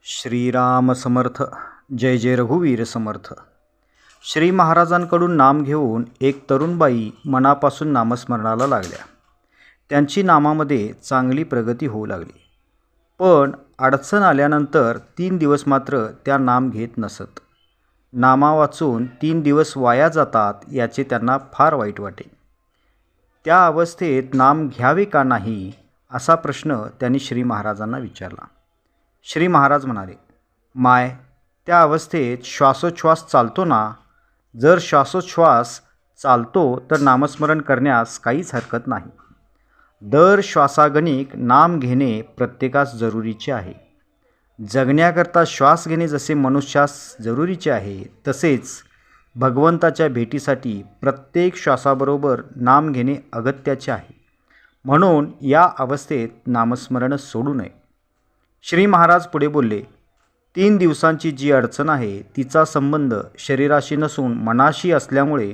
श्रीराम समर्थ. जय जय रघुवीर समर्थ. श्री महाराजांकडून नाम घेऊन एक तरुणबाई मनापासून नामस्मरणाला लागल्या. त्यांची नामामध्ये चांगली प्रगती होऊ लागली. पण अडचण आल्यानंतर 3 दिवस मात्र त्या नाम घेत नसत. नामा वाचून 3 दिवस वाया जातात याचे त्यांना फार वाईट वाटे. त्या अवस्थेत नाम घ्यावे का नाही असा प्रश्न त्यांनी श्री महाराजांना विचारला. श्री महाराज म्हणाले, माय, त्या अवस्थेत श्वासोच्छ्वास चालतो ना? जर श्वासोच्छ्वास चालतो तर नामस्मरण करण्यास काहीच हरकत नाही. दर श्वासागणिक नाम घेणे प्रत्येकास जरुरीचे आहे. जगण्याकरता श्वास घेणे जसे मनुष्यास जरुरीचे आहे, तसेच भगवंताच्या भेटीसाठी प्रत्येक श्वासाबरोबर नाम घेणे अगत्याचे आहे. म्हणून या अवस्थेत नामस्मरण सोडू नये. श्री महाराज पुढे बोलले, 3 दिवसांची जी अडचण आहे तिचा संबंध शरीराशी नसून मनाशी असल्यामुळे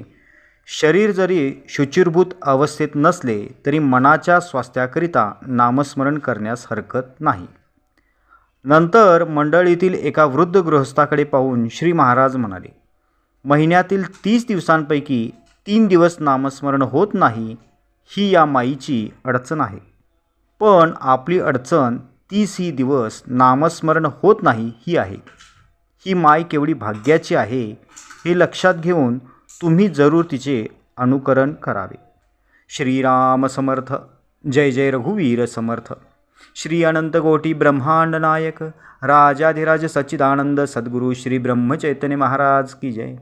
शरीर जरी शुचिर्भूत अवस्थेत नसले तरी मनाच्या स्वास्थ्याकरिता नामस्मरण करण्यास हरकत नाही. नंतर मंडळीतील एका वृद्ध गृहस्थाकडे पाहून श्री महाराज म्हणाले, महिन्यातील 30 दिवसांपैकी 3 दिवस नामस्मरण होत नाही ही या माईची अडचण आहे. पण आपली अडचण 30 दिवस नामस्मरण होत नाही ही आहे. ही माय केवढी भाग्याची आहे हे लक्षात घेऊन तुम्ही जरूर तिचे अनुकरण करावे. श्रीराम समर्थ. जय जय रघुवीर समर्थ. श्री अनंत कोटी ब्रह्मांड नायक राजाधिराज सच्चिदानंद सद्गुरु श्री ब्रह्मचैतन्य महाराज की जय.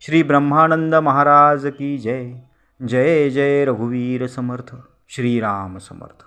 श्री ब्रह्मानंद महाराज की जय. जय जय रघुवीर समर्थ. श्रीराम समर्थ.